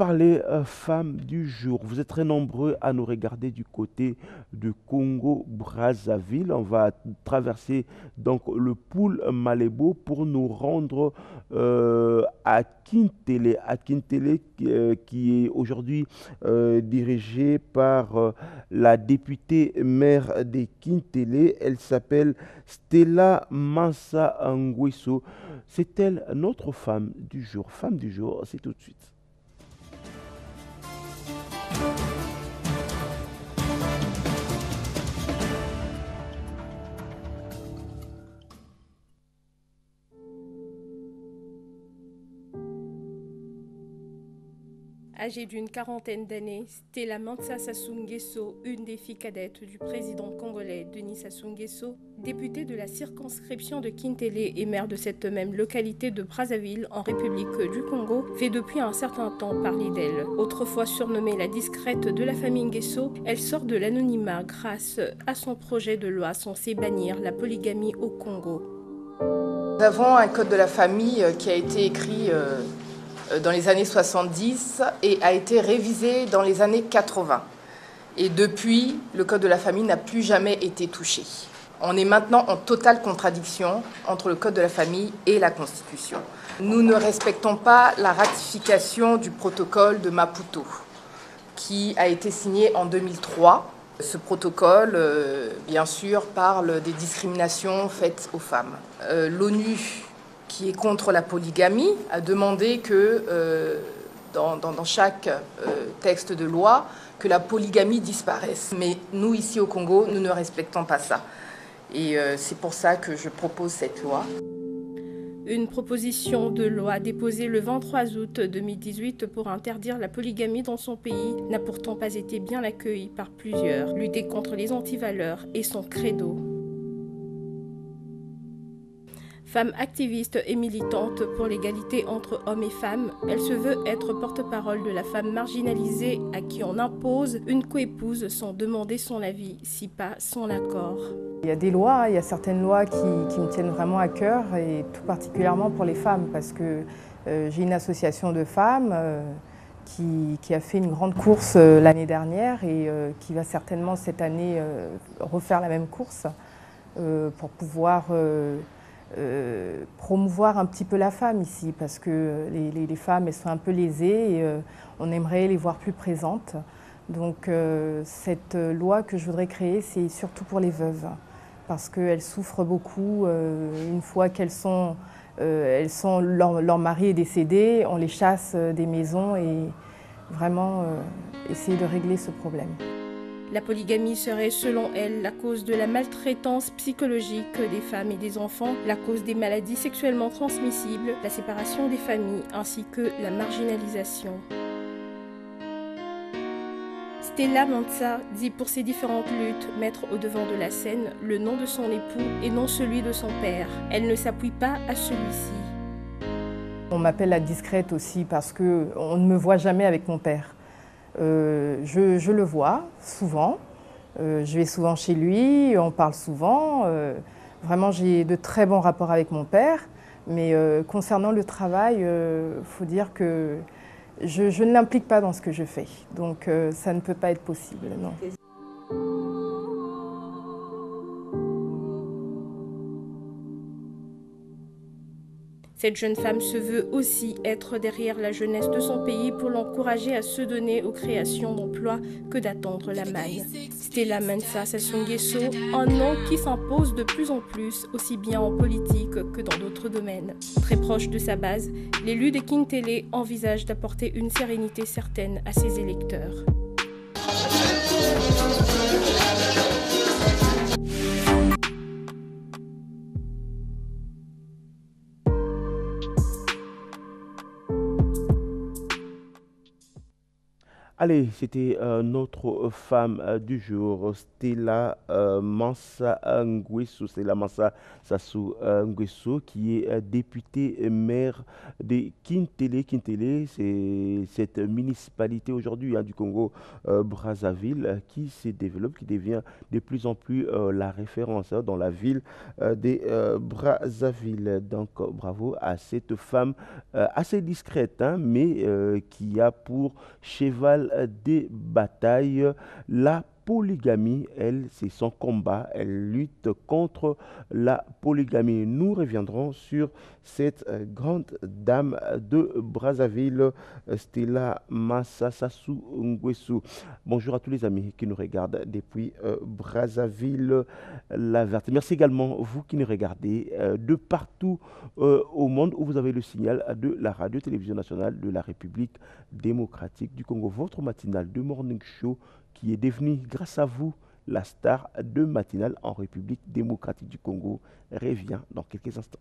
parler femmes du jour. Vous êtes très nombreux à nous regarder du côté de Congo-Brazzaville. On va traverser donc le pool Malébo pour nous rendre à Kintélé. À Kintélé qui est aujourd'hui dirigée par la députée maire de Kintélé. Elle s'appelle Stella Mansa Nguesso. C'est elle notre femme du jour. Femme du jour, c'est tout de suite. Âgée d'une quarantaine d'années, Stella Mansa Sassou Nguesso, une des filles cadettes du président congolais Denis Sassou Nguesso, députée de la circonscription de Kintélé et maire de cette même localité de Brazzaville en République du Congo, fait depuis un certain temps parler d'elle. Autrefois surnommée la discrète de la famille Nguesso, elle sort de l'anonymat grâce à son projet de loi censé bannir la polygamie au Congo. Nous avons un code de la famille qui a été écrit dans les années 70 et a été révisé dans les années 80. Et depuis, le code de la famille n'a plus jamais été touché. On est maintenant en totale contradiction entre le code de la famille et la Constitution. Nous ne respectons pas la ratification du protocole de Maputo, qui a été signé en 2003. Ce protocole, bien sûr, parle des discriminations faites aux femmes. L'ONU, qui est contre la polygamie, a demandé que dans chaque texte de loi, que la polygamie disparaisse. Mais nous, ici au Congo, nous ne respectons pas ça. Et c'est pour ça que je propose cette loi. Une proposition de loi déposée le 23 août 2018 pour interdire la polygamie dans son pays n'a pourtant pas été bien accueillie par plusieurs. Lutter contre les antivaleurs est son credo. Femme activiste et militante pour l'égalité entre hommes et femmes, elle se veut être porte-parole de la femme marginalisée à qui on impose une coépouse sans demander son avis, si pas son accord. Il y a des lois, il y a certaines lois qui me tiennent vraiment à cœur, et tout particulièrement pour les femmes, parce que j'ai une association de femmes qui a fait une grande course l'année dernière et qui va certainement cette année refaire la même course pour pouvoir promouvoir un petit peu la femme ici, parce que les femmes, elles sont un peu lésées et on aimerait les voir plus présentes. Donc cette loi que je voudrais créer, c'est surtout pour les veuves, parce qu'elles souffrent beaucoup une fois leur mari est décédé, on les chasse des maisons, et vraiment essayer de régler ce problème. La polygamie serait, selon elle, la cause de la maltraitance psychologique des femmes et des enfants, la cause des maladies sexuellement transmissibles, la séparation des familles, ainsi que la marginalisation. Stella Mansa dit pour ses différentes luttes mettre au devant de la scène le nom de son époux et non celui de son père. Elle ne s'appuie pas à celui-ci. On m'appelle la discrète aussi parce qu'on ne me voit jamais avec mon père. Je le vois souvent, je vais souvent chez lui, on parle souvent. Vraiment, j'ai de très bons rapports avec mon père, mais concernant le travail, il faut dire que je ne l'implique pas dans ce que je fais, donc ça ne peut pas être possible, non. Cette jeune femme se veut aussi être derrière la jeunesse de son pays pour l'encourager à se donner aux créations d'emplois que d'attendre la manne. Stella Mansa Sassou Nguesso, un nom qui s'impose de plus en plus, aussi bien en politique que dans d'autres domaines. Très proche de sa base, l'élu de Kintélé envisage d'apporter une sérénité certaine à ses électeurs. Allez, c'était notre femme du jour, Stella Mansa Nguesso, Stella Mansa Sassou Nguesso, qui est députée maire de Kintele. Kintele, c'est cette municipalité aujourd'hui du Congo Brazzaville qui se développe, qui devient de plus en plus la référence dans la ville de Brazzaville. Donc, bravo à cette femme assez discrète, hein, mais qui a pour cheval des batailles, la polygamie. Elle, c'est son combat. Elle lutte contre la polygamie. Nous reviendrons sur cette grande dame de Brazzaville, Stella Massasassou Nguesso. Bonjour à tous les amis qui nous regardent depuis Brazzaville, la Verte. Merci également, vous qui nous regardez de partout au monde où vous avez le signal de la radio-télévision nationale de la République démocratique du Congo. Votre matinale de Morning Show qui est devenue, grâce à vous, la star de matinale en République démocratique du Congo revient dans quelques instants.